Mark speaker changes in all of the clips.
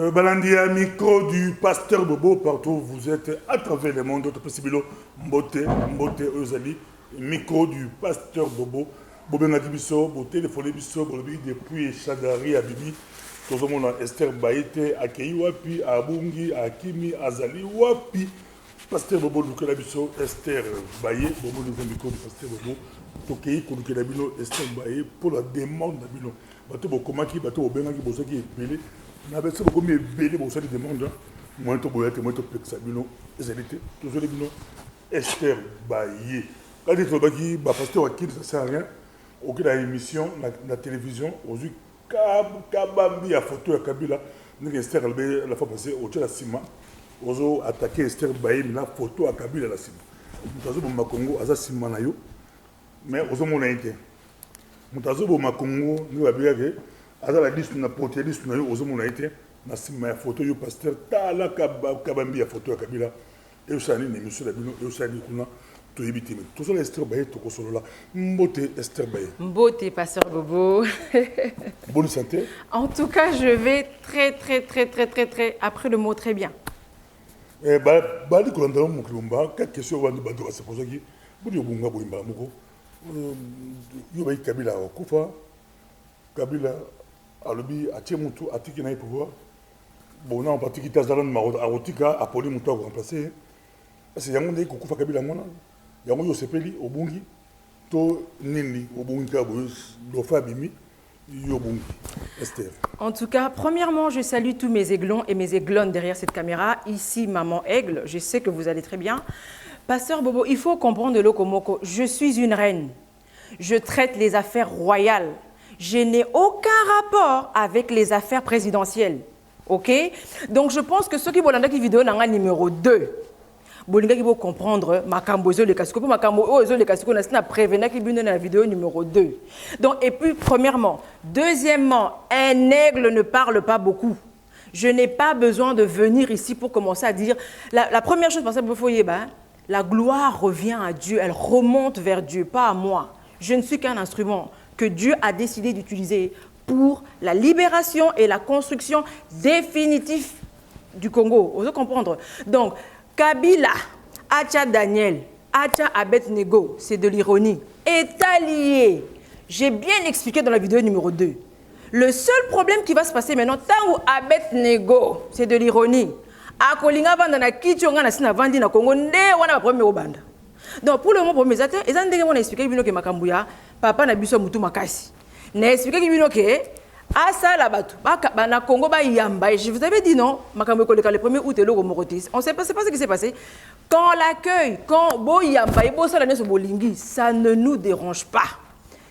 Speaker 1: Balandia, micro du pasteur Bobo, partout où vous êtes, à travers le monde, d'autres possibles, Mbote, Ozali, micro du pasteur Bobo, Bobenga Dibiso, Boté, le Folé Biso, Bolobi, depuis Chadari, à Bibi, tout le monde a Esther Baïté, à Kei Wapi, à Bungi, à Kimi, à Zali, Wapi, pasteur Bobo, Lukela Biso, Esther Baye, Bobo, le micro du pasteur Bobo, Tokei, Lukela Bilo, Esther Baye, pour la demande d'Abilo. Bateau Bokomaki, Bateau Obenga, Bosa qui est belé. On a besoin de belé pour ça des demandes. Moi, je suis un peu plus sabino. Les élites, tous les bino. Esther Baye. Quand il faut que pasteur Wakil, ça ne sert à rien. Aucune émission, la télévision, aux yeux Kabambi à photo à Kabila. Nous, Esther, la fois passée, au Tchad Sima. Aux yeux attaqué Esther Baye, la photo à Kabila la Sima. Nous avons au Congo, à Sima Nayo. Mais aux yeux, mon été. Nous avons au Congo, nous avons dit que la liste na porte liste na yo ozomona été na sima ya photo yo pasteur tala kabambi ya photo ya Kabila et osani na émission la bino et osani kuna to yibiti mais tout ça Esther Baye to kosolola mbote Esther Baye
Speaker 2: mbote pasteur Bobo.
Speaker 1: Bonne santé.
Speaker 2: En tout cas, je vais très après le mot très bien.
Speaker 1: Ba di kolanda mo kilomba ka question wandi ba do se poser ki budi obunga boimba moko yo ba Kabila okufa Kabila alobi atie mutu atiki na pouvoir bon na on parti qui tazalon marotika apoli mutu ko remplacer c'est yango ndé kokufa Kabila ngona yango yo sepeli obungi to nini obungi ka bo do fabimi yo bungi Esther.
Speaker 2: En tout cas, premièrement, je salue tous mes aiglons et mes aiglonnes derrière cette caméra. Ici, maman aigle, je sais que vous allez très bien. Pasteur Bobo, il faut comprendre le Lokomoko, je suis une reine. Je traite les affaires royales. Je n'ai aucun rapport avec les affaires présidentielles. Ok? Donc je pense que ceux qui veulent qui vidéo dans numéro 2, ils vont comprendre Makambo les casco pour Makambo les casco na prévenir qui dans la vidéo numéro 2. Donc et puis premièrement, deuxièmement, un aigle ne parle pas beaucoup. Je n'ai pas besoin de venir ici pour commencer à dire la première chose parce que la gloire revient à Dieu, elle remonte vers Dieu, pas à moi. Je ne suis qu'un instrument que Dieu a décidé d'utiliser pour la libération et la construction définitive du Congo. Vous allez comprendre. Donc, Kabila, Acha Daniel, Acha Abednego, c'est de l'ironie, est allié. J'ai bien expliqué dans la vidéo numéro 2. Le seul problème qui va se passer maintenant, tant où Abednego, c'est de l'ironie. Akolinga vandana kichonga na sina vandi na Congo, ne wana premier obanda. Donc pour le moment, ils ont expliqué que Makambuya, papa n'a pas mutu makasi. N'a expliqué que asa la batu, na Congo ba yamba. Je vous avais dit non, Makambuya le 1er août et le Morotis. On sait pas ce qui s'est passé. Quand l'accueil, quand bo yamba et bo salane so bolingi, ça ne nous dérange pas.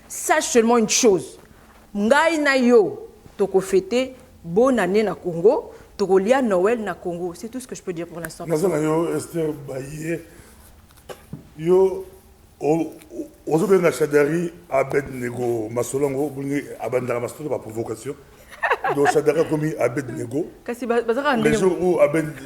Speaker 2: Sache seulement une chose. Ngai na yo toko fêter bonne année na Congo, toko lia Noël na Congo. C'est tout ce que je peux dire pour l'instant.
Speaker 1: Esther Baye. Yo ozobenga Chadari Abednego Masolongo bungi abandara masolo par provocation donc Chadari a commis Abednego les jours où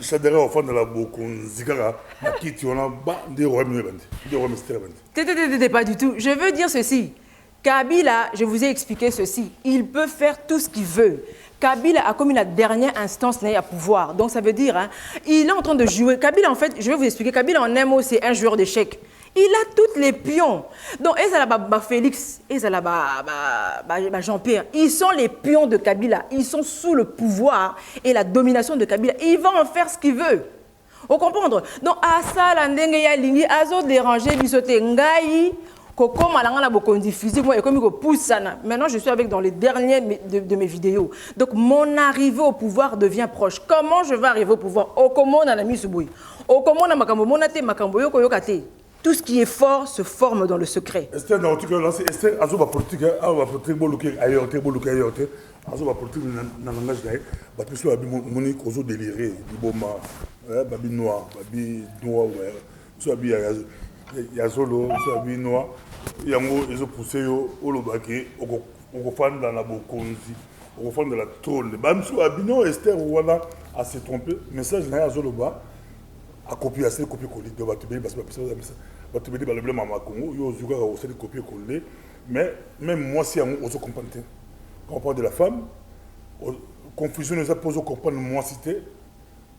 Speaker 1: Chadari au fond de la bokon zigara makiti on a ba de royaume bandi
Speaker 2: pas du tout. Je veux dire ceci. Kabila, je vous ai expliqué ceci. Il peut faire tout ce qu'il veut. Kabila a commis la dernière instance à pouvoir. Donc ça veut dire, hein, il est en train de jouer. Kabila, en fait, je vais vous expliquer. Kabila, en un mot, c'est un joueur d'échecs. Il a tous les pions. Donc, Félix, Jean-Pierre, ils sont les pions de Kabila. Ils sont sous le pouvoir et la domination de Kabila. Il va en faire ce qu'il veut. Vous comprenez? Donc, à ça, la ndenge ya lingi, azo déranger, bisote ngai. Maintenant, je suis avec dans les derniers de mes vidéos. Donc, mon arrivée au pouvoir devient proche. Comment je vais arriver au pouvoir? Tout ce qui est fort se forme dans le secret.
Speaker 1: Esther, Esther, azoba politique, politique boluke ailleurs, boluke ailleurs. Azoba politique na langage d'ailleurs. Batriso abimoni kozo déliré, biboma, babi noir, ouais. Soit bi yazolo, soit bi noir. Yango ezo poussé yo olobaki okofanda na bokonzi, okofanda la tôle. Bamso abino Esther wala a se tromper. Message na azoloba a copier assez copier coller de batubé parce que batubé ba le blé mama Congo yo zuka o se copier coller mais même moi si on se comprendre. Quand on parle de la femme confusion nous a posé comprendre moi cité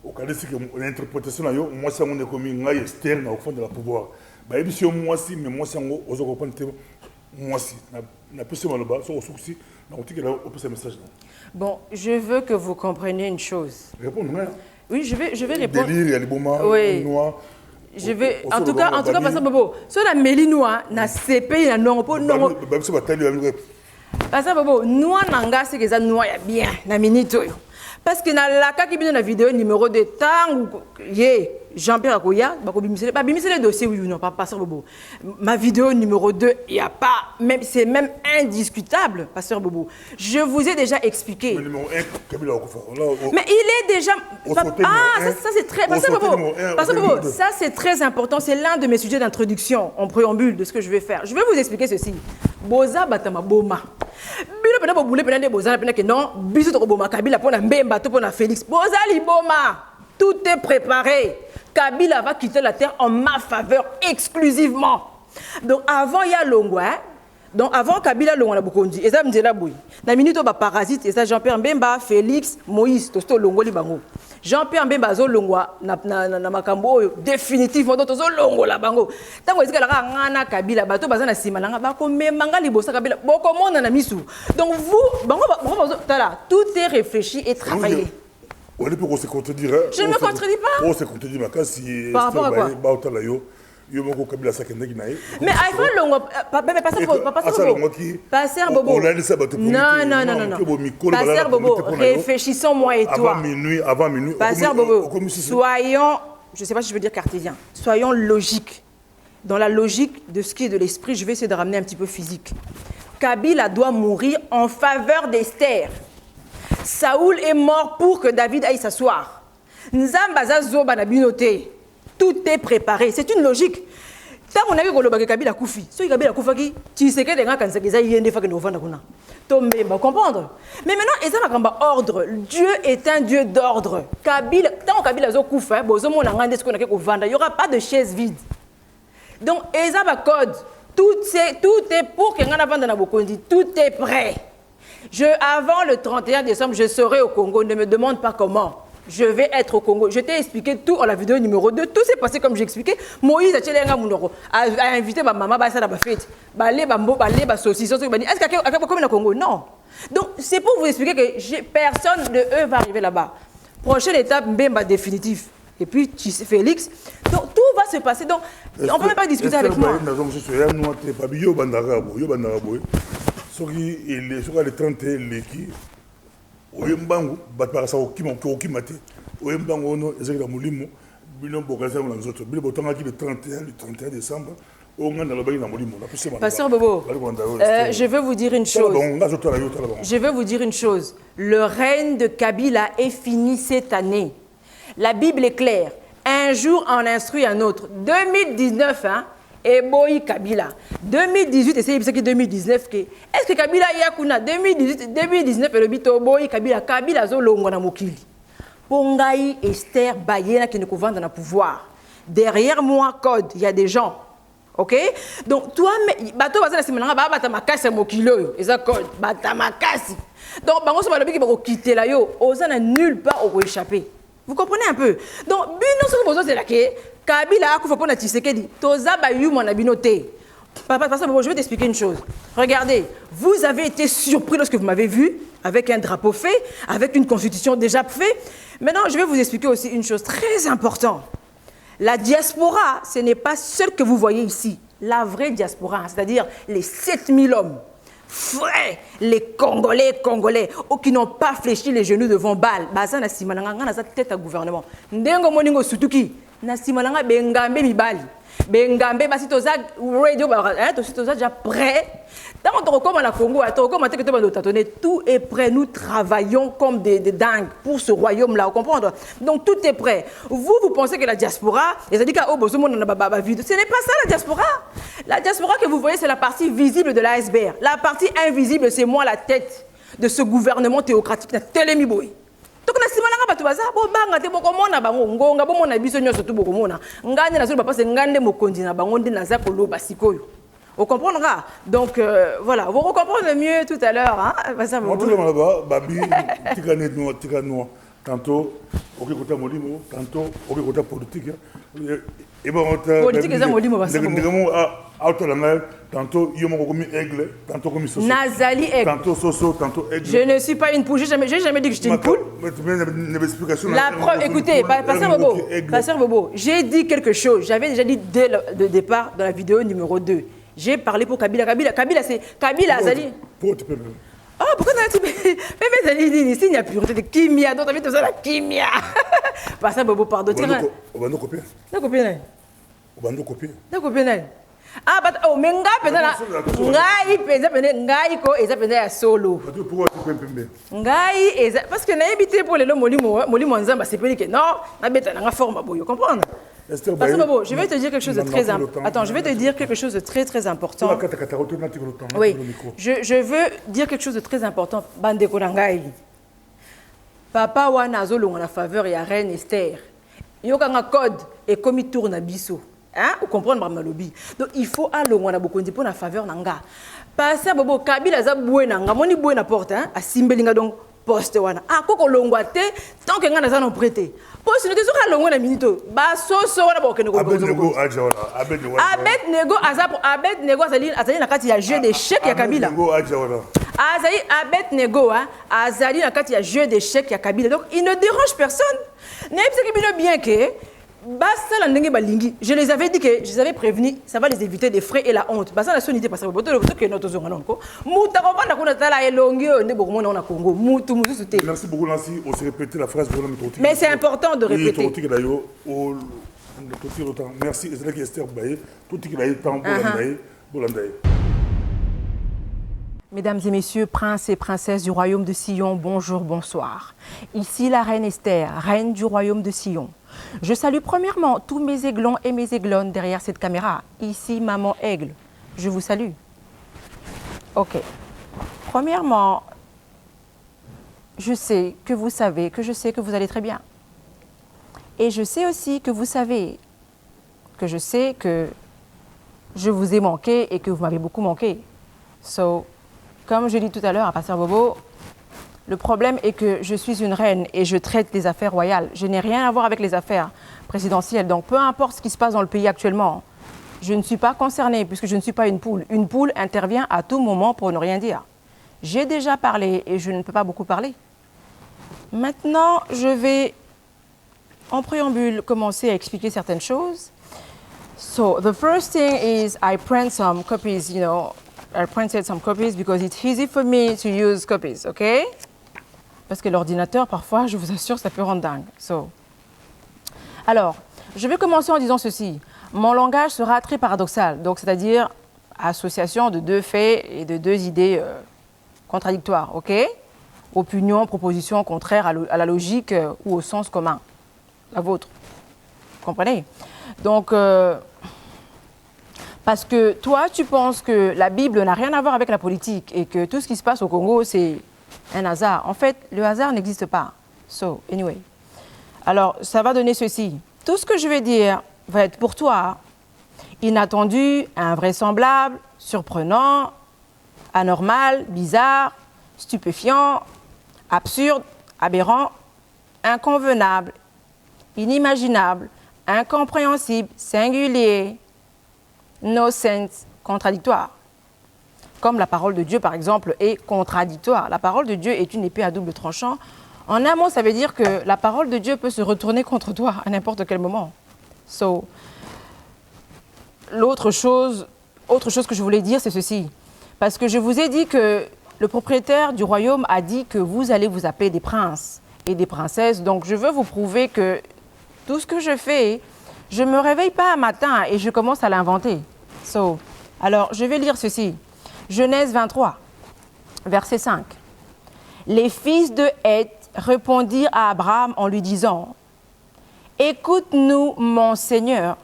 Speaker 1: au cas de l'interprétation moi c'est on est comme une externe au fond de la pouvoir bah et puis moi si mais moi c'est on ose comprendre moi si n'a plus mal bas sur souci na on dit que là on peut ce message là.
Speaker 2: Bon, je veux que vous compreniez une chose.
Speaker 1: Répondre.
Speaker 2: Oui, je vais répondre.
Speaker 1: Délire, il y a les moments noirs.
Speaker 2: Je vais en tout cas passer bobo. Sur la mélinois na CP na non po non.
Speaker 1: Bah c'est pas tellement.
Speaker 2: Parce que bobo, noix nanga c'est que ça noix ya bien na minute. Parce que na la ka qui bien la vidéo numéro de temps Jean-Pierre Akoya, le dossier oui ou non, pas Pasteur Bobo. Ma vidéo numéro 2, il y a pas même c'est même indiscutable Pasteur Bobo. Je vous ai déjà expliqué.
Speaker 1: Le numéro 1 Kabila Okufa.
Speaker 2: Mais il est déjà ça c'est très Pasteur Bobo, ça c'est très important, c'est l'un de mes sujets d'introduction en préambule de ce que je vais faire. Je vais vous expliquer ceci. Boza batama boma. Bilo pena boboule pena de boza pena que non, biso to boma Kabila pona mbemba to pona Félix. Boza liboma. Tout est préparé. Kabila va quitter la terre en ma faveur exclusivement. Donc avant il y a Longwa. Donc avant Kabila Longwa na Bukondi. Et ça me dit là boui. Na minute ba parasite et ça Jean-Pierre Mbemba, Félix, Moïse, tosto Longwa libango. Jean-Pierre Mbemba zo Longwa na makambo définitivement to zo Longwa la bango. Tango ezika la ngana Kabila bato bazana sima langa ba ko memanga libosa Kabila. Boko mona na misu. Donc vous bango tala tout est réfléchi et travaillé.
Speaker 1: On ne peut pas se contredire.
Speaker 2: Je ne me contredis pas.
Speaker 1: On se contredit, mais si
Speaker 2: par rapport à quoi?
Speaker 1: Mais
Speaker 2: iPhone Longo, Pasteur Bobo. Non. Pasteur Bobo, réfléchissons moi et toi.
Speaker 1: Avant minuit.
Speaker 2: Pasteur Bobo, soyons, je ne sais pas si je veux dire cartésien, soyons logiques. Dans la logique de ce qui est de l'esprit, je vais essayer de ramener un petit peu physique. Kabila doit mourir en faveur d'Esther. Saoul est mort pour que David aille s'asseoir. Nzambaza zoba na binoté. Tout est préparé. C'est une logique. Tant on a vu que Kabila Koufi, si Kabila Koufaki, tu sais que les gens quand ils y tomber, comprendre. Mais maintenant, ils ont un ordre. Dieu est un Dieu d'ordre. Kabila, tant Kabila zo Koufa, il n'y aura pas de chaise vide. Donc, ils ont un code. Tout est pour que tout est prêt. Avant le 31 décembre, je serai au Congo. Ne me demande pas comment. Je vais être au Congo. Je t'ai expliqué tout en la vidéo numéro 2. Tout s'est passé comme j'ai expliqué. Moïse a invité ma maman à la fête. Est-ce qu'il y a Congo? Non. Donc, c'est pour vous expliquer que personne de eux va arriver là-bas. Prochaine étape, Mbemba définitif. Et puis, Félix. Donc, tout va se passer. Donc, on ne peut même pas discuter avec moi.
Speaker 1: Sur le 31 leki oyembango batparasa okimate oyembango ono ezekela mulimo bino bokaza na nzoto bino botangaki le 31 décembre onganda lobaki na mulimo na pusema.
Speaker 2: Pasteur Bobo, je veux vous dire une chose. Je veux vous dire une chose. Le règne de Kabila est fini cette année. La Bible est claire. Un jour en instruit un autre. 2019 et Boy Kabila. 2018 et c'est 2019 que est-ce que Kabila yakuna 2019 et le bito Boy Kabila zo longo na mokili. Pongai Esther Bayena qui ne couvre dans le pouvoir. Derrière moi code, il y a des gens. OK? Donc toi bato bazana simananga ba bata makasi mokilo eza code bata makasi. Donc bango so balobi ki bako quitter la yo, ozana nulle part au échapper. Vous comprenez un peu? Donc bino so besoin c'est là que Kabila akufa pona Tshisekedi toza ba yu mona binoté. Papa, je vais t'expliquer une chose. Regardez, vous avez été surpris lorsque vous m'avez vu avec un drapeau fait, avec une constitution déjà faite. Maintenant, je vais vous expliquer aussi une chose très importante. La diaspora, ce n'est pas celle que vous voyez ici. La vraie diaspora, c'est-à-dire les 7000 hommes, frais, les Congolais, qui n'ont pas fléchi les genoux devant Bâle. Baza na simalanga na tête à gouvernement. Ndengo moningo sutuki, na simalanga bengambe mibali. Bengambe basi toza radio toza déjà prêt. Dans on comme à Congo, tout est prêt. Nous travaillons comme des dingues pour ce royaume-là, vous comprenez? Donc tout est prêt. Vous pensez que la diaspora, ce n'est pas ça la diaspora. La diaspora que vous voyez, c'est la partie visible de l'iceberg. La partie invisible, c'est moi la tête de ce gouvernement théocratique. Donc na simalanga batu baza bo banga te boko mona bango ngonga bo mona biso nyoso tu boko mona ngane na zo ba passe ngande mokonzi na bango ndi naza koloba sikoyo. On comprendra. Donc, voilà, vous recomprendrez mieux tout à l'heure. Hein?
Speaker 1: En tout cas, là-bas, Babi, tika noir. Tantôt, ok, côté Molimo, tantôt, ok, côté politique. Et bon,
Speaker 2: politique, c'est Molimo,
Speaker 1: tantôt, Yomo comme aigle, tantôt comme soso.
Speaker 2: Nazali aigle.
Speaker 1: Tantôt soso, tantôt aigle.
Speaker 2: Je ne suis pas une poule, j'ai jamais dit que j'étais une poule. La preuve, écoutez, Pasteur Bobo, j'ai dit quelque chose. J'avais déjà dit dès le départ dans la vidéo numéro 2. J'ai parlé pour Kabila. Kabila Azali.
Speaker 1: Pourquoi tu peux même?
Speaker 2: Oh, pourquoi tu peux mais Azali dit ici, il n'y a plus de kimia. Donc, tu as vu tout ça, la kimia. Pasteur Bobo, pardon.
Speaker 1: On va nous copier.
Speaker 2: On va
Speaker 1: nous copier.
Speaker 2: Ah, mais ngai peza pene ngai ko eza pene ya solo.
Speaker 1: Pourquoi tu peux même?
Speaker 2: Ngai eza parce que na évité pour les molimo nzamba c'est pas que non, na beta na forme boyo, comprendre? Parce que Bobo, je vais te dire quelque chose de très important. Attends, je vais te dire quelque chose de très important. Oui. Je veux dire quelque chose de très important. Bande ko ngai. Papa wana azolonga na faveur ya reine Esther. Yoka nga code et comme il tourne à biso. Hein? Vous comprenez ma lobby. Donc il faut aller on a beaucoup de pour la faveur nanga. Passer Bobo Kabila za buena nga moni buena porte hein a simbelinga donc poste wana. Ah koko longwa te tant que nga na za non prêter. Poste ne te soka longwa na minute. Ba so wana ba okene ko.
Speaker 1: Abednego aja wana.
Speaker 2: Abednego azapo Abednego azali na kati ya jeu d'échecs ya Kabila.
Speaker 1: Abednego aja wana.
Speaker 2: Azali Abednego azali na kati ya jeu d'échecs ya Kabila. Donc il ne dérange personne. N'est pas bien que je les avais dit que je les avais prévenus, ça va les éviter des frais et la honte. Merci
Speaker 1: beaucoup Nancy, on s'est répété la phrase.
Speaker 2: Mais c'est important de répéter.
Speaker 1: Merci Esther Baye, tout qui va temps
Speaker 2: Mesdames et messieurs, princes et princesses du royaume de Sion, bonjour, bonsoir. Ici la reine Esther, reine du royaume de Sion. Je salue premièrement tous mes aiglons et mes aiglonnes derrière cette caméra. Ici, maman aigle. Je vous salue. Ok. Premièrement, je sais que vous savez, que je sais que vous allez très bien. Et je sais aussi que vous savez, que je sais que je vous ai manqué et que vous m'avez beaucoup manqué. So, comme je dis tout à l'heure à Pasteur Bobo, le problème est que je suis une reine et je traite les affaires royales. Je n'ai rien à voir avec les affaires présidentielles. Donc, peu importe ce qui se passe dans le pays actuellement, je ne suis pas concernée puisque je ne suis pas une poule. Une poule intervient à tout moment pour ne rien dire. J'ai déjà parlé et je ne peux pas beaucoup parler. Maintenant, je vais, en préambule, commencer à expliquer certaines choses. So, the first thing is I print some copies, you know. I printed some copies because it's easy for me to use copies, okay? Parce que l'ordinateur, parfois, je vous assure, ça peut rendre dingue. So. Alors, je vais commencer en disant ceci. Mon langage sera très paradoxal, donc c'est-à-dire association de deux faits et de deux idées contradictoires, ok? Opinion, proposition contraire à la logique ou au sens commun, la vôtre. Vous comprenez? Donc, parce que toi, tu penses que la Bible n'a rien à voir avec la politique et que tout ce qui se passe au Congo, c'est un hasard. En fait, le hasard n'existe pas. So, anyway. Alors, ça va donner ceci. Tout ce que je vais dire va être pour toi inattendu, invraisemblable, surprenant, anormal, bizarre, stupéfiant, absurde, aberrant, inconvenable, inimaginable, incompréhensible, singulier, no sense, contradictoire. Comme la parole de Dieu, par exemple, est contradictoire. La parole de Dieu est une épée à double tranchant. En un mot, ça veut dire que la parole de Dieu peut se retourner contre toi à n'importe quel moment. So, autre chose que je voulais dire, c'est ceci. Parce que je vous ai dit que le propriétaire du royaume a dit que vous allez vous appeler des princes et des princesses. Donc, je veux vous prouver que tout ce que je fais, je ne me réveille pas un matin et je commence à l'inventer. So, alors, je vais lire ceci. Genèse 23, verset 5. Les fils de Heth répondirent à Abraham en lui disant, « Écoute-nous, mon Seigneur,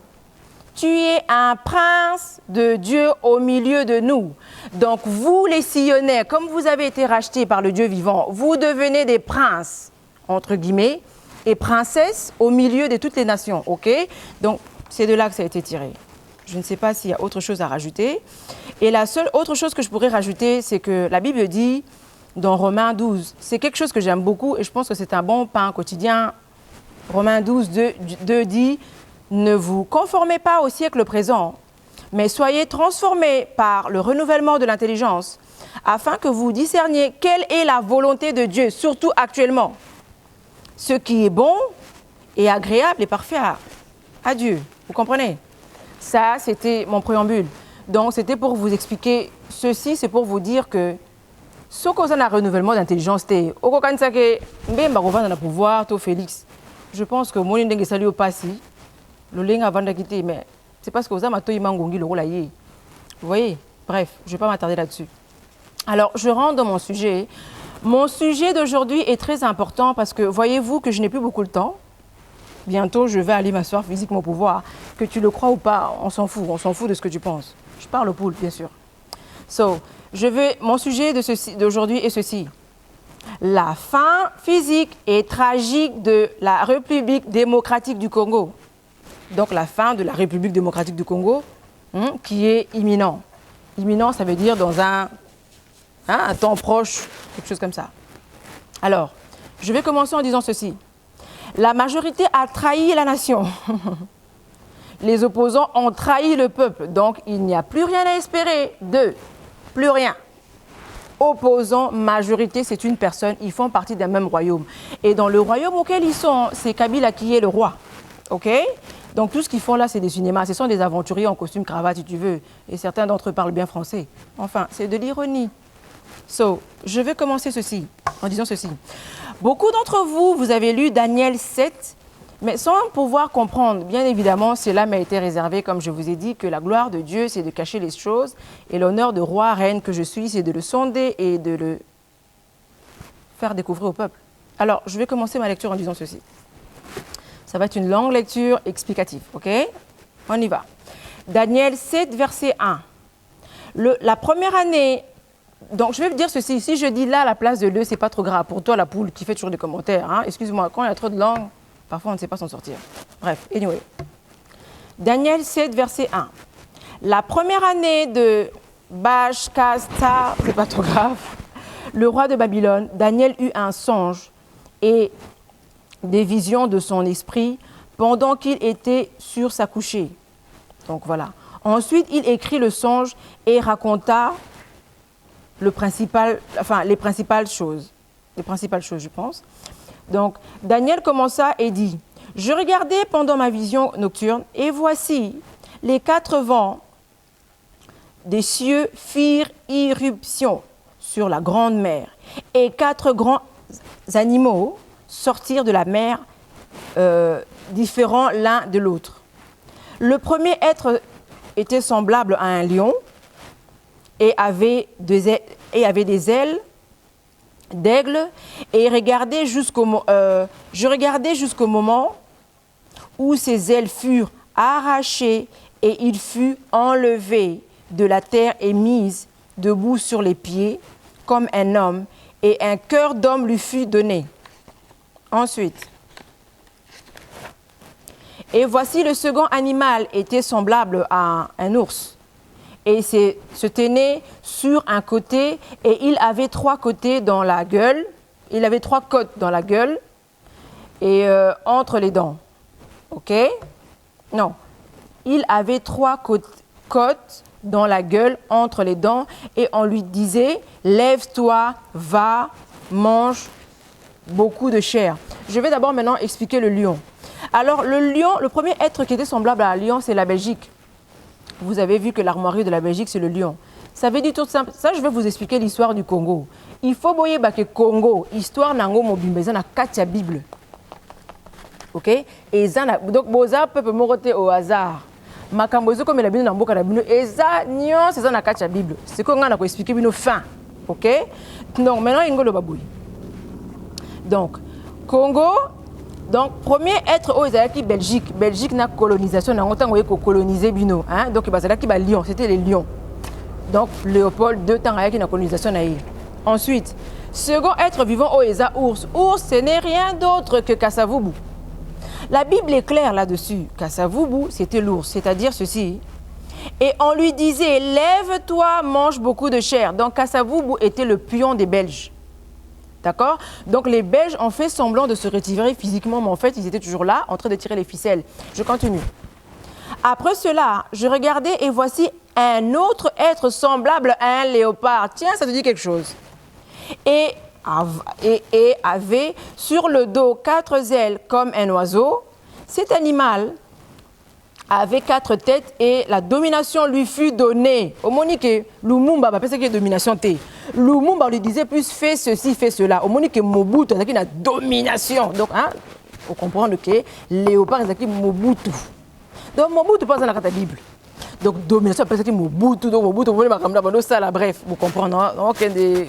Speaker 2: tu es un prince de Dieu au milieu de nous. Donc vous, les Sillonnais, comme vous avez été rachetés par le Dieu vivant, vous devenez des princes, entre guillemets, et princesses au milieu de toutes les nations. » Ok? Donc, c'est de là que ça a été tiré. Je ne sais pas s'il y a autre chose à rajouter. Et la seule autre chose que je pourrais rajouter, c'est que la Bible dit dans Romains 12, c'est quelque chose que j'aime beaucoup et je pense que c'est un bon pain quotidien. Romains 12, 2 dit, ne vous conformez pas au siècle présent, mais soyez transformés par le renouvellement de l'intelligence, afin que vous discerniez quelle est la volonté de Dieu, surtout actuellement. Ce qui est bon et agréable et parfait à Dieu. Vous comprenez? Ça, c'était mon préambule. Donc, c'était pour vous expliquer ceci, c'est pour vous dire que ce qu'on a un renouvellement d'intelligence, c'est au pouvoir, Félix. Je pense que mon indenge salut au passé, le lien avant de quitter, mais c'est parce que vous avez mato imangongi le rôle. Vous voyez? Bref, je ne vais pas m'attarder là-dessus. Alors, je rentre dans mon sujet. Mon sujet d'aujourd'hui est très important parce que voyez-vous que je n'ai plus beaucoup de temps. Bientôt, je vais aller m'asseoir physiquement au pouvoir. Que tu le crois ou pas, on s'en fout de ce que tu penses. Je parle au poule, bien sûr. Mon sujet d'aujourd'hui est ceci. La fin physique et tragique de la République démocratique du Congo. Donc la fin de la République démocratique du Congo, qui est imminent. Imminent, ça veut dire dans un temps proche, quelque chose comme ça. Alors, je vais commencer en disant ceci. La majorité a trahi la nation. Les opposants ont trahi le peuple. Donc, il n'y a plus rien à espérer d'eux. Plus rien. Opposants, majorité, c'est une personne. Ils font partie d'un même royaume. Et dans le royaume auquel ils sont, c'est Kabila qui est le roi. OK? Donc, tout ce qu'ils font là, c'est des cinémas. Ce sont des aventuriers en costume cravate, si tu veux. Et certains d'entre eux parlent bien français. Enfin, c'est de l'ironie. Je vais commencer en disant ceci. Beaucoup d'entre vous, vous avez lu Daniel 7, mais sans pouvoir comprendre, bien évidemment, cela m'a été réservé, comme je vous ai dit, que la gloire de Dieu, c'est de cacher les choses, et l'honneur de roi, reine que je suis, c'est de le sonder et de le faire découvrir au peuple. Alors, je vais commencer ma lecture en disant ceci. Ça va être une longue lecture explicative, ok? On y va. Daniel 7, verset 1. La première année... Donc, je vais vous dire ceci. Si je dis là, à la place de le, c'est pas trop grave. Pour toi, la poule qui fait toujours des commentaires, hein, excuse-moi, quand il y a trop de langues, parfois on ne sait pas s'en sortir. Bref, anyway. Daniel 7, verset 1. La première année de Bashkasta, c'est pas trop grave, le roi de Babylone, Daniel eut un songe et des visions de son esprit pendant qu'il était sur sa couchée. Donc voilà. Ensuite, il écrit le songe et raconta les principales choses, je pense. Donc, Daniel commença et dit, « Je regardais pendant ma vision nocturne, et voici, les 4 vents des cieux firent irruption sur la grande mer, et 4 grands animaux sortirent de la mer, différents l'un de l'autre. Le premier être était semblable à un lion, et avait des ailes d'aigle, et je regardais jusqu'au moment où ses ailes furent arrachées et il fut enlevé de la terre et mis debout sur les pieds comme un homme, et un cœur d'homme lui fut donné. Ensuite, et voici le second animal était semblable à un ours, et se tenait sur un côté, et il avait 3 côtés dans la gueule. Il avait 3 côtes dans la gueule et entre les dents. OK? Non. Il avait 3 côtes dans la gueule, entre les dents, et on lui disait, lève-toi, va, mange beaucoup de chair. Je vais d'abord maintenant expliquer le lion. Alors, le lion, le premier être qui était semblable à un lion, c'est la Belgique. Vous avez vu que l'armoirie de la Belgique, c'est le lion. Ça veut dire tout simple. Ça, je vais vous expliquer l'histoire du Congo. Il faut voyer que Congo, histoire nango mobimbe, ça n'a qu'à Bible. OK? Et ça donc boza peut moroter au hasard. Makambozo comme la Bible n'a pas de et ça nion, c'est ça n'a qu'à Bible. C'est qu'on a expliqué une fin. OK? Donc maintenant il ngolo baboui. Donc Congo. Donc, premier être au Israël, Belgique. Belgique n'a colonisation, n'a pas colonisé Bino. Donc, il y a Lyon, c'était les lions. Donc, Léopold, 2 temps, il y a colonisation. Ensuite, second être vivant au Eza, ours. Ours, ce n'est rien d'autre que Kasavubu. La Bible est claire là-dessus. Kasavubu, c'était l'ours. C'est-à-dire ceci. Et on lui disait, lève-toi, mange beaucoup de chair. Donc Kasavubu était le pion des Belges. D'accord? Donc les Belges ont fait semblant de se retirer physiquement, mais en fait, ils étaient toujours là, en train de tirer les ficelles. Je continue. Après cela, je regardais et voici un autre être semblable à un léopard. Tiens, ça te dit quelque chose. Et avait sur le dos 4 ailes comme un oiseau. Cet animal avait 4 têtes et la domination lui fut donnée. Au Monique, Lumumba, c'est que domination T. Lumumba lui disait plus fais ceci, fais cela. Au Monique, Mobutu, c'est la domination. Donc, il faut comprendre que léopard, c'est Mobutu. Donc, Mobutu passe dans la Bible. Donc, domination, c'est que Mobutu, donc Mobutu, vous voulez ça, bref, vous comprenez. Ok, des.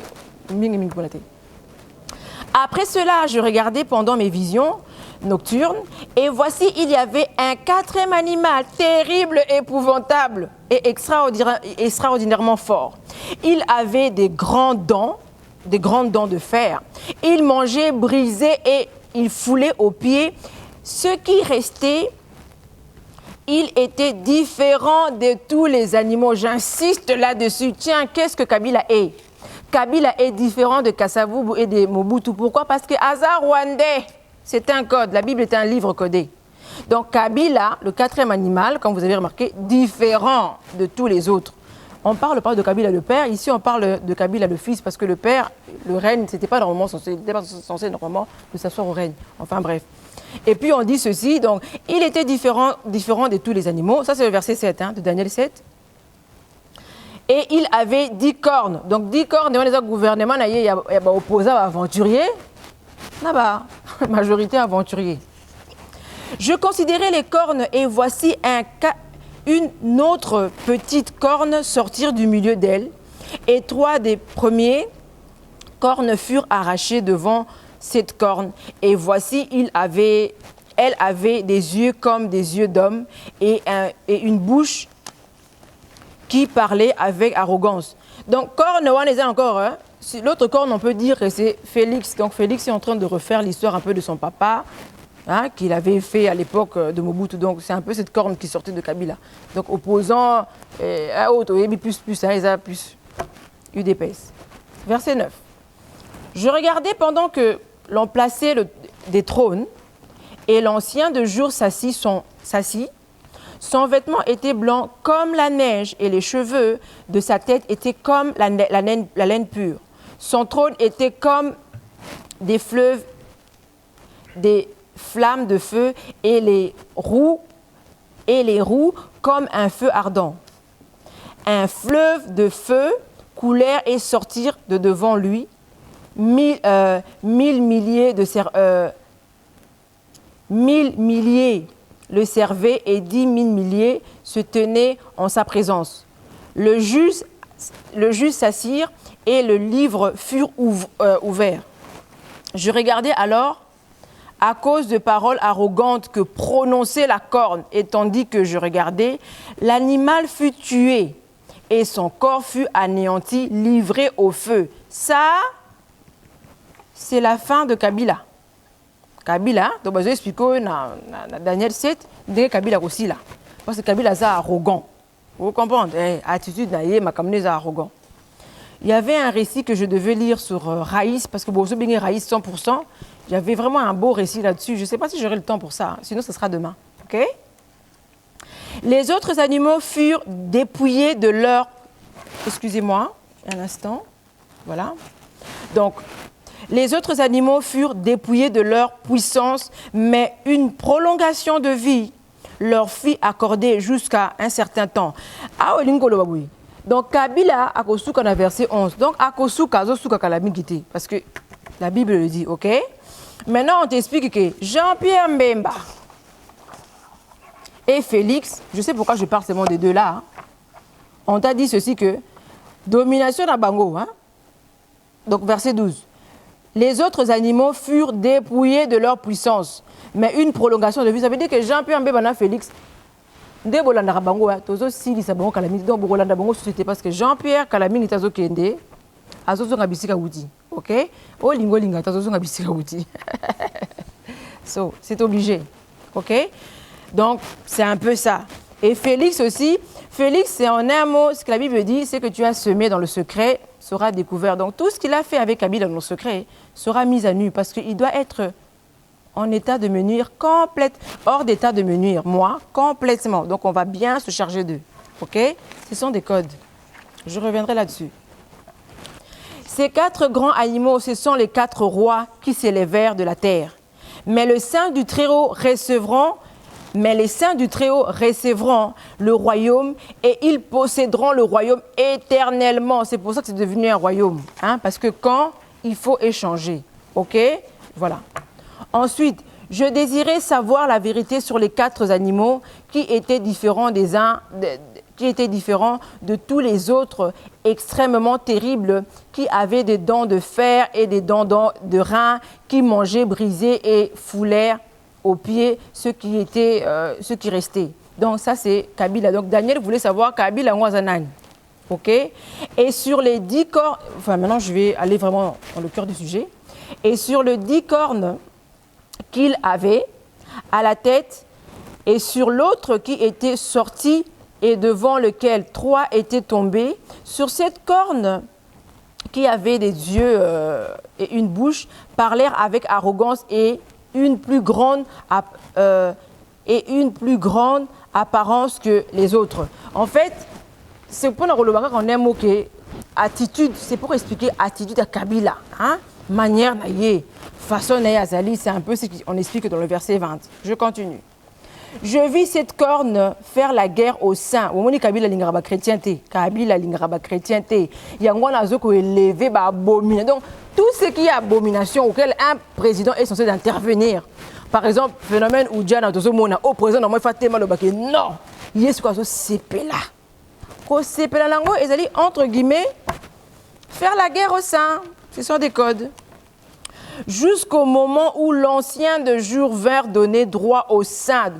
Speaker 2: Après cela, je regardais pendant mes visions nocturnes et voici, il y avait un 4e animal terrible, épouvantable et extraordinairement fort. Il avait des grandes dents de fer. Il mangeait, brisait et il foulait aux pieds. Ce qui restait, il était différent de tous les animaux. J'insiste là-dessus. Tiens, qu'est-ce que Kabila est? Kabila est différent de Kasavubu et de Mobutu. Pourquoi? Parce que Hasard rwandais, c'est un code. La Bible est un livre codé. Donc Kabila, le 4e animal, comme vous avez remarqué, différent de tous les autres. On ne parle pas de Kabila le père, ici on parle de Kabila le fils, parce que le père, le règne, c'était pas normalement censé, normalement de s'asseoir au règne. Enfin bref. Et puis on dit ceci, donc il était différent de tous les animaux. Ça c'est le verset 7 de Daniel 7. Et il avait 10 cornes. Donc 10 cornes, on les a gouvernement, il y a opposé à aventurier. Là-bas, majorité aventurier. Je considérais les cornes et voici une autre petite corne sortir du milieu d'elle. Et 3 des premiers cornes furent arrachées devant cette corne. Et voici, elle avait des yeux comme des yeux d'homme et une bouche qui parlait avec arrogance. Donc, corne, on les a encore. L'autre corne, on peut dire que c'est Félix. Donc, Félix est en train de refaire l'histoire un peu de son papa, qu'il avait fait à l'époque de Mobutu. Donc, c'est un peu cette corne qui sortait de Kabila. Donc, opposant à autre, plus UDPS. Verset 9. Je regardais pendant que l'on plaçait des trônes et l'ancien de jour s'assit. Son vêtement était blanc comme la neige et les cheveux de sa tête étaient comme la laine pure. Son trône était comme des fleuves, des flammes de feu et les roues comme un feu ardent. Un fleuve de feu coulèrent et sortirent de devant lui. 1000 milliers le servaient et 10 000 milliers se tenaient en sa présence. Le juge s'assirent et le livre fut ouvert. Je regardais alors à cause de paroles arrogantes que prononçait la corne, et tandis que je regardais, l'animal fut tué et son corps fut anéanti, livré au feu. Ça, c'est la fin de Kabila. Kabila, donc je vais expliquer dans Daniel 7, de Kabila aussi là. Parce que Kabila est arrogant. Vous comprenez? Attitude est arrogant. Il y avait un récit que je devais lire sur Raïs, parce que bon, je bien Raïs 100%. Il y avait vraiment un beau récit là-dessus. Je ne sais pas si j'aurai le temps pour ça, sinon ce sera demain. Ok? Les autres animaux furent dépouillés de leur... Excusez-moi, un instant. Voilà. Donc, les autres animaux furent dépouillés de leur puissance, mais une prolongation de vie leur fut accordée jusqu'à un certain temps. Donc, Kabila a kosuka dans verset 11. Donc, a kosuka, zosuka kalamigité. Parce que la Bible le dit, ok? Maintenant, on t'explique que Jean-Pierre Mbemba et Félix, je sais pourquoi je parle seulement des deux là, on t'a dit ceci que domination à Bango, donc verset 12. Les autres animaux furent dépouillés de leur puissance, mais une prolongation de vie. Ça veut dire que Jean-Pierre Mbemba et Félix, dès Bolanda Bango, tous aussi les sabons Kalamini, donc Bolanda Bango, c'était parce que Jean-Pierre Kalamini tazo kende, azozo ngabisika wuti, ok? O lingo linga tazo ngabisika wuti. So, c'est obligé, ok? Donc, c'est un peu ça. Et Félix aussi, Félix, c'est en un mot, ce que la Bible dit, c'est que tu as semé dans le secret sera découvert. Donc tout ce qu'il a fait avec Kabila dans le secret sera mis à nu parce qu'il doit être en état de me nuire complètement, hors d'état de me nuire, moi, complètement. Donc on va bien se charger d'eux. OK? Ce sont des codes. Je reviendrai là-dessus. Ces 4 grands animaux, ce sont les 4 rois qui s'élèvèrent de la terre. Mais les saints du Très-Haut recevront le royaume et ils posséderont le royaume éternellement. C'est pour ça que c'est devenu un royaume. Hein? Parce que quand il faut échanger. OK? Voilà. Ensuite, je désirais savoir la vérité sur les 4 animaux qui étaient différents des uns, qui étaient différents de tous les autres, extrêmement terribles, qui avaient des dents de fer et des dents de rein, qui mangeaient, brisaient et foulèrent aux pieds ce qui restait. Donc ça c'est Kabila. Donc Daniel voulait savoir Kabila Ngwazanan. OK? Et sur les 10 cornes, enfin maintenant je vais aller vraiment dans le cœur du sujet. Et sur les 10 cornes qu'il avait à la tête et sur l'autre qui était sorti et devant lequel 3 étaient tombés, sur cette corne qui avait des yeux et une bouche, parlèrent avec arrogance et une plus grande apparence que les autres. En fait, c'est pour nous qu'on aime que attitude, c'est pour expliquer attitude à Kabila, hein? Manière naïe, façon naïe azali, c'est un peu ce qu'on explique dans le verset 20. Je continue. Je vis cette corne faire la guerre aux saints. Au moment Kabila lingraba chrétienté, Kabila lingraba chrétienté. Yangwana zoko élevé ba abomination. Donc tout ce qui est abomination auquel un président est censé intervenir. Par exemple, phénomène où Diana Tozomona au président moi fait tellement le baké. Non, il est quoi ce CP là. Ko CP là lango ezali entre guillemets faire la guerre aux saints. Ce sont des codes. Jusqu'au moment où l'ancien de jour vint donner droit au sein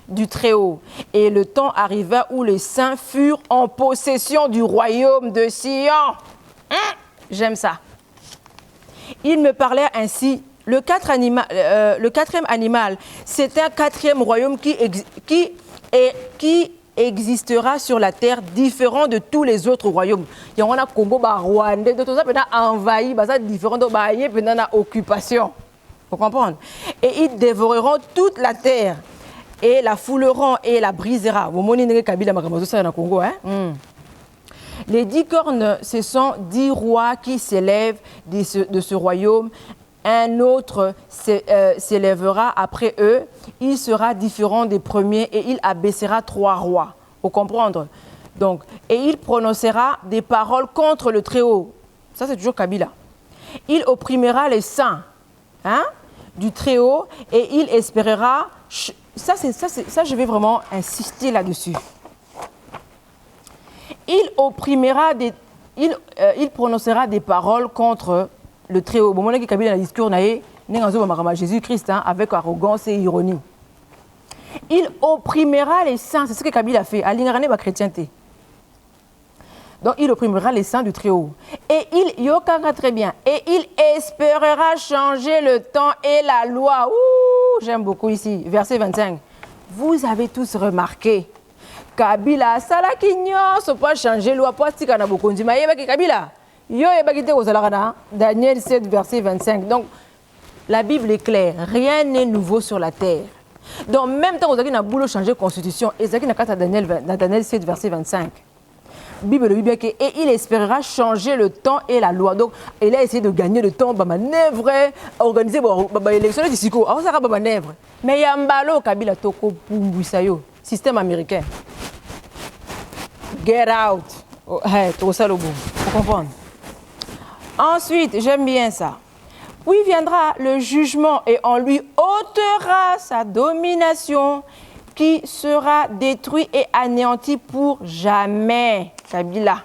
Speaker 2: du Très-Haut. Et le temps arriva où les saints furent en possession du royaume de Sion. J'aime ça. Ils me parlèrent ainsi. Le quatrième animal, c'est un 4e royaume qui existera sur la terre différent de tous les autres royaumes. Il y a un Congo, Rwanda, tout ça peut envahi, ça différent de la occupation. Vous comprenez? Et ils dévoreront toute la terre et la fouleront et la brisera. Vous voyez Kabila Makamazo na Congo, hein? Les 10 cornes, ce sont 10 rois qui s'élèvent de ce royaume. Un autre s'élèvera après eux, il sera différent des premiers et il abaissera 3 rois. Vous comprenez? Donc, et il prononcera des paroles contre le Très-Haut. Ça, c'est toujours Kabila. Il opprimera les saints du Très-Haut et il espérera. Ça, je vais vraiment insister là-dessus. Il prononcera des paroles contre le Très-Haut. Bon, moi, Kabila dans le discours, Jésus-Christ avec arrogance et ironie. Il opprimera les saints. C'est ce que Kabila a fait. Alingarane ba chrétienté. Donc, il opprimera les saints du Très-Haut. Et il, Yokanga très bien, et il espérera changer le temps et la loi. Ouh, j'aime beaucoup ici. Verset 25. Vous avez tous remarqué, Kabila, sala kinyo, so pas changer loi, pas si kana bokonzi. Ma yeba ki Kabila. Yo yeba ki te ozalakana. Daniel 7, verset 25. Donc, la Bible est claire. Rien n'est nouveau sur la terre. Donc, même temps, vous avez un boulot changer la constitution. Et c'est dans Daniel 7, verset 25. Bible dit bien que et il espérera changer le temps et la loi. Donc, il a essayé de gagner le temps, manœuvre, organiser l'élection de Siko. Alors, ça va manœuvre. Mais il y a un ballon Kabila Toko Pumbuisayo, système américain. Get out. Oh, hey, tout ça le bout. Vous comprenez? Ensuite, j'aime bien ça. Puis viendra le jugement et on lui ôtera sa domination qui sera détruit et anéanti pour jamais. Kabila.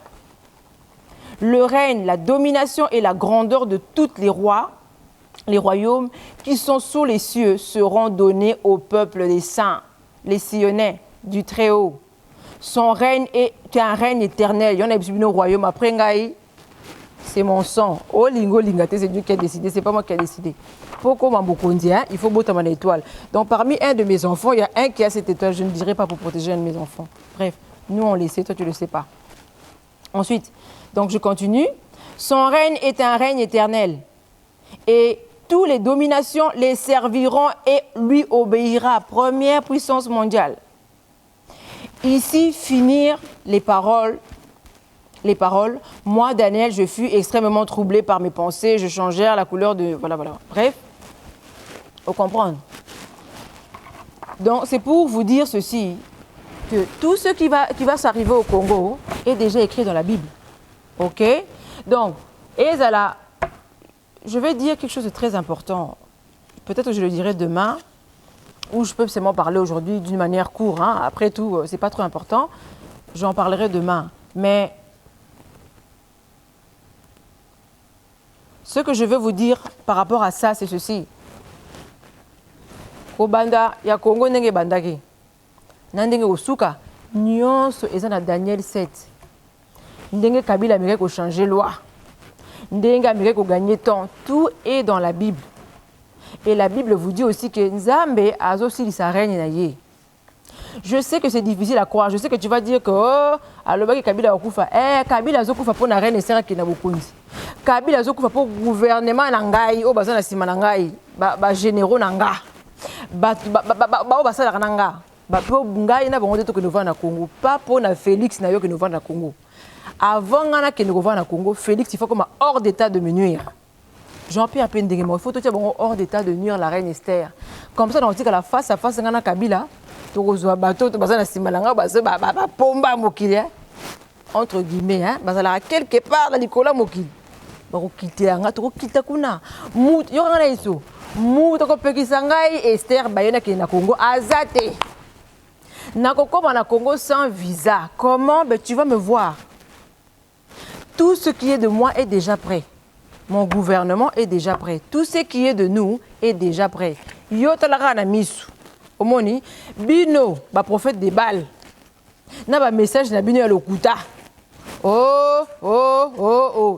Speaker 2: Le règne, la domination et la grandeur de tous les royaumes qui sont sous les cieux seront donnés au peuple des saints, les Sionnais du Très-Haut. Son règne est un règne éternel. Il y en a au royaume après Ngaï. c'est mon sang. Oh, lingo, lingate, c'est Dieu qui a décidé, c'est pas moi qui a décidé. Pourquoi Mambokondi, hein? Il faut botter mon étoile. Donc, parmi un de mes enfants, il y a un qui a cette étoile. Je ne dirais pas pour protéger un de mes enfants. Bref, nous, on le sait, toi, tu le sais pas. Ensuite, donc je continue. Son règne est un règne éternel. Et toutes les dominations les serviront et lui obéira. Première puissance mondiale. Ici, finir les paroles. Moi, Daniel, je fus extrêmement troublé par mes pensées. Je changèrent la couleur de... Voilà. Bref, faut comprendre. Donc, c'est pour vous dire ceci, que tout ce qui va s'arriver au Congo est déjà écrit dans la Bible. OK? Donc, Ezala, je vais dire quelque chose de très important. Peut-être que je le dirai demain, ou je peux seulement parler aujourd'hui d'une manière courte. Hein. Après tout, ce n'est pas trop important. J'en parlerai demain. Mais ce que je veux vous dire par rapport à ça, c'est ceci. Kobanda, ya Congo nenge bandaki. Nandenge osuka, nyonso eza na Daniel 7. Ndenge Kabila américain ko changer loi. Ndenge américain ko gagner temps. Tout est dans la Bible. Et la Bible vous dit aussi que Nzambe azosilisa règne na ye. Je sais que c'est difficile à croire. Je sais que tu vas dire que oh, alobaki Kabila okufa. Kabila azokufa pour na reine esera ki na bokonzi. Kabila azokufa pour gouvernement na ngai o bazana sima na ngai ba généraux na nga. Ba o basala na nga. Ba po ngai na bango to que nous vendre na Congo. Pas pour na Félix na yo que nous vendre na Congo. Avant ngana que nous vendre na Congo, Félix il faut comme hors d'état de me nuire. Jean-Pierre Pendegemo, il faut tout bon hors d'état de nuire la reine Esther. Comme ça, on dit qu'à la face à face, ngana Kabila, tu reçois bateau, tu vas na simalanga, ba pomba mokili, entre guillemets, hein, bazala quelque part dans Nicolas mokili. Ba ko quitter nga, tu ko quitter kuna. Mut, yo ngana iso. Mut ko pekisa ngai Esther bayona ki na Congo azate. Na kokoma na Congo sans visa. Comment? Ben tu vas me voir. Tout ce qui est de moi est déjà prêt. Mon gouvernement est déjà prêt. Tout ce qui est de nous est déjà prêt. Yo talara na misu. Omoni, bino, ba prophète des balles. Na ba message na bino ya lokuta. Oh,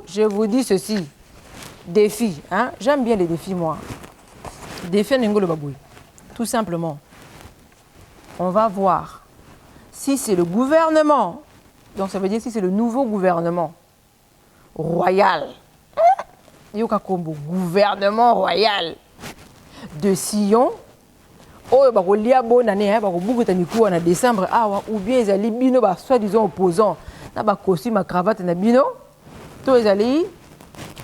Speaker 2: je vous dis ceci. Défi, hein? J'aime bien les défis, moi. Défi n'engolo baboui. Tout simplement. On va voir si c'est le gouvernement. Donc ça veut dire si c'est le nouveau gouvernement royal. Yoka Kombo, gouvernement royal de Sion. Oh, bah, on lia bonne année, bah, on bouge en décembre, ou bien ils allaient bino, bah, soi-disant opposants, na bah, costume, ma cravate, na bino, tous ils allaient,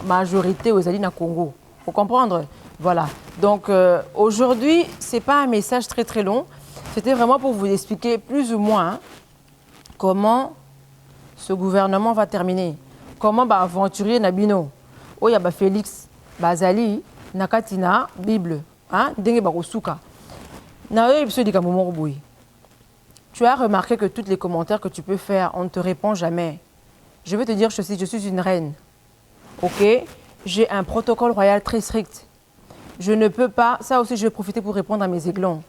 Speaker 2: majorité, ils allaient na Congo. Faut comprendre? Voilà. Donc, aujourd'hui, c'est pas un message très très long. C'était vraiment pour vous expliquer plus ou moins comment ce gouvernement va terminer. Comment bah, aventurier na bino. Oh, il y a Félix, Bazali, Nakatina, Bible, hein, Dengue Barosuka. Tu as remarqué que tous les commentaires que tu peux faire, on ne te répond jamais. Je veux te dire ceci, je suis une reine. Ok? J'ai un protocole royal très strict. Je ne peux pas, ça aussi je vais profiter pour répondre à mes aiglons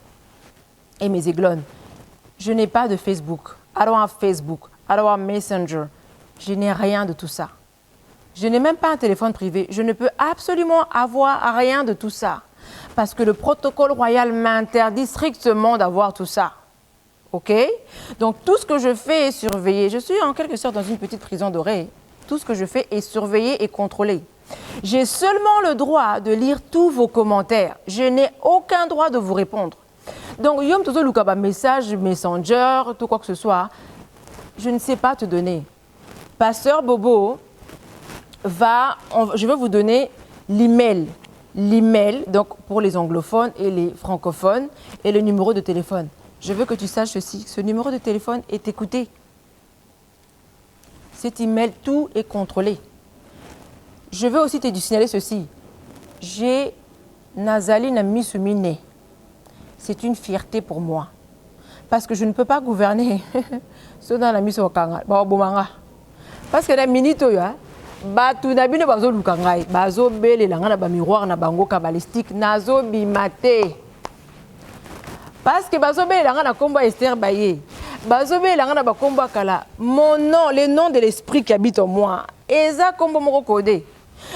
Speaker 2: et mes aiglonnes. Je n'ai pas de Facebook. I don't have Facebook. I don't have Messenger. Je n'ai rien de tout ça. Je n'ai même pas un téléphone privé. Je ne peux absolument avoir rien de tout ça. Parce que le protocole royal m'interdit strictement d'avoir tout ça. OK? Donc, tout ce que je fais est surveillé. Je suis en quelque sorte dans une petite prison dorée. Tout ce que je fais est surveillé et contrôlé. J'ai seulement le droit de lire tous vos commentaires. Je n'ai aucun droit de vous répondre. Donc, Yom Tozo Lukaba, message, messenger, tout quoi que ce soit, je ne sais pas te donner. Pasteur Bobo, je vais vous donner l'email. L'email, donc pour les anglophones et les francophones, et le numéro de téléphone. Je veux que tu saches ceci, ce numéro de téléphone est écouté. Cet email, tout est contrôlé. Je veux aussi te signaler ceci. J'ai Nazali Namisumine. C'est une fierté pour moi. Parce que je ne peux pas gouverner. Parce que la minute, batu na bino bazo luka ngai bazo belela nga na ba miroir na bango kabalistique nazo bimate parce que bazo belela nga na komba Esther Baye bazo belela nga na ba komba kala mon nom le nom de l'esprit qui habite en moi Eza kombo moko codé.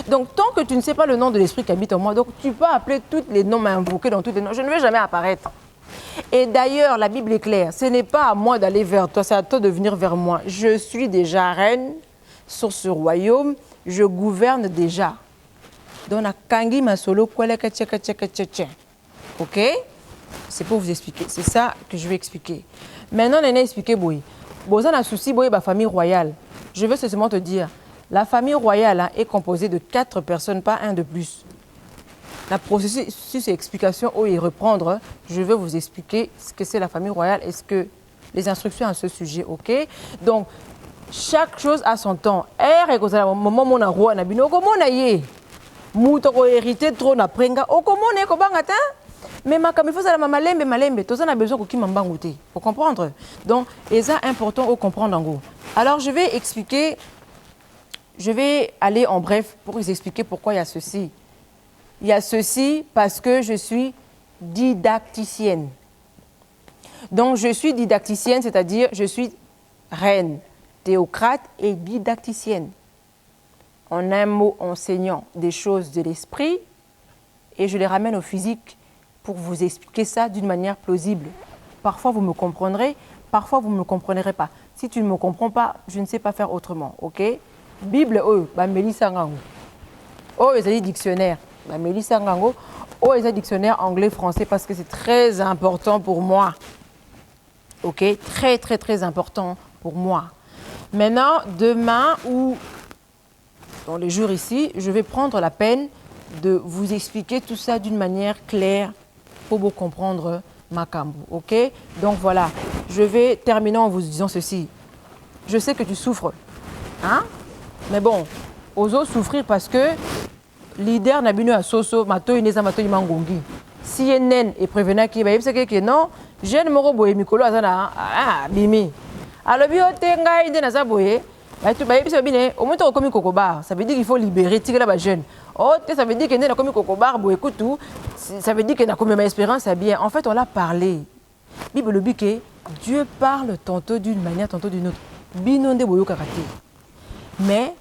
Speaker 2: Donc, tant que tu ne sais pas le nom de l'esprit qui habite en moi, donc tu peux appeler tous les noms, m'invoquer dans tous les noms. Je ne vais jamais apparaître. Et d'ailleurs, la Bible est claire. Ce n'est pas à moi d'aller vers toi, c'est à toi de venir vers moi. Je suis déjà reine sur ce royaume. Je gouverne déjà. Donc, na kangi masolo kweleka tcheka tcheka tcheka. Ok? C'est pour vous expliquer. C'est ça que je vais expliquer. Maintenant, on a expliqué, boy. Bon, on a souci, boy, la famille royale. Je veux seulement te dire. La famille royale hein, est composée de 4 personnes, pas un de plus. La processus et explication, où y reprendre, je vais vous expliquer ce que c'est la famille royale et ce que les instructions à ce sujet, ok? Donc, chaque chose a son temps. R est au moment où on a roi, on a bino, comment on a yé? Moutoko hérité trop na prenga, oh comment on est, comment on a mais il faut ça la malembe, tout ça on a besoin qu'on m'embangouté. Faut comprendre. Donc, et ça important au comprendre en gros. Alors, je vais expliquer. Je vais aller en bref pour vous expliquer pourquoi il y a ceci. Il y a ceci parce que je suis didacticienne. Donc, je suis didacticienne, c'est-à-dire je suis reine, théocrate et didacticienne. En un mot, enseignant des choses de l'esprit et je les ramène au physique pour vous expliquer ça d'une manière plausible. Parfois, vous me comprendrez, parfois, vous ne me comprendrez pas. Si tu ne me comprends pas, je ne sais pas faire autrement, ok? Bible, Mélissa Ngango. Ils ont dictionnaire. Mélissa Ngango. Ils ont dictionnaire anglais-français parce que c'est très important pour moi. Ok? Très, très, très important pour moi. Maintenant, demain ou dans les jours ici, je vais prendre la peine de vous expliquer tout ça d'une manière claire pour vous comprendre ma cambo. Ok? Donc voilà, je vais terminer en vous disant ceci. Je sais que tu souffres. Hein? Mais bon, oso souffrir parce que leader n'a bino à soso mato ineza mato imangongi. CNN et prévenant qui va y que non, jeune moro boye mikolo azana bimi. Alors bio tenga inde na zaboye, ba tu ba yebisa bine, au moins to komi kokobar, ça veut dire qu'il faut libérer tigela ba jeune. Oh, ça veut dire que na komi kokobar boye kutu, ça veut dire que na komi ma espérance est bien. En fait, on l'a parlé. Bible le bique, Dieu parle tantôt d'une manière, tantôt d'une autre. Bino nde boyo kakate. Mais,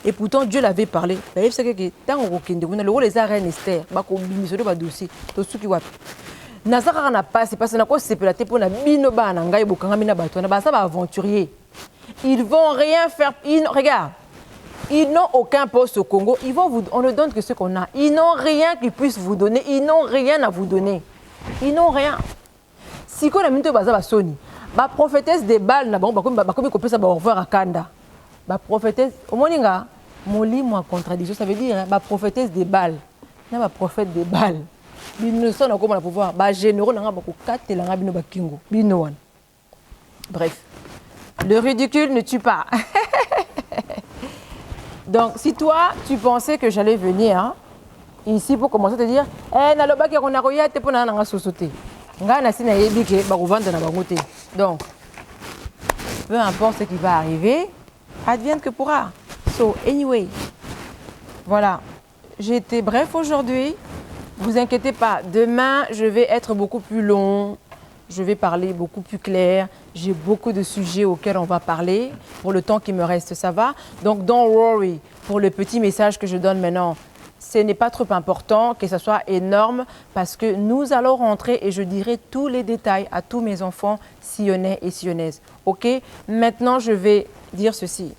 Speaker 2: et pourtant, Dieu l'avait parlé. Il y a des reines Esther, dossier. Ils vont rien faire. Regarde, ils n'ont aucun poste au Congo. On ne donne que ce qu'on a. Ils n'ont rien qu'ils puissent vous donner. Ils n'ont rien à vous donner. Ils n'ont rien. Si on a mis de Sony. Ma prophétesse des balles, na bon, comme on peut ça, revoir à Kanda. Ma prophétesse, au moninga, mon lit, moi, contradiction, ça veut dire, ma prophétesse des balles. Na ma prophète des balles. Bino son na comment pouvoir, ba généraux na ba ko kate la bino ba kingo. Bino wan. Bref, le ridicule ne tue pas. Donc, si toi, tu pensais que j'allais venir hein, ici pour commencer à te dire, na loba ki on a roya te pona na sosoté. Donc, peu importe ce qui va arriver, advienne que pourra. So, anyway, voilà. J'ai été bref aujourd'hui. Vous inquiétez pas. Demain, je vais être beaucoup plus long. Je vais parler beaucoup plus clair. J'ai beaucoup de sujets auxquels on va parler. Pour le temps qui me reste, ça va. Donc, don't worry. Pour le petit message que je donne maintenant, ce n'est pas trop important que ce soit énorme parce que nous allons rentrer et je dirai tous les détails à tous mes enfants sillonnais et sillonnaises. Ok? Maintenant, je vais dire ceci.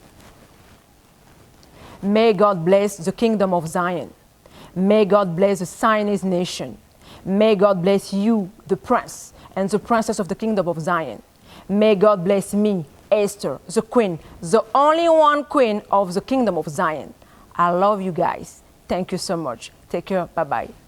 Speaker 2: May God bless the kingdom of Zion. May God bless the Zionist nation. May God bless you, the prince and the princess of the kingdom of Zion. May God bless me, Esther, the queen, the only one queen of the kingdom of Zion. I love you guys. Thank you so much. Take care. Bye-bye.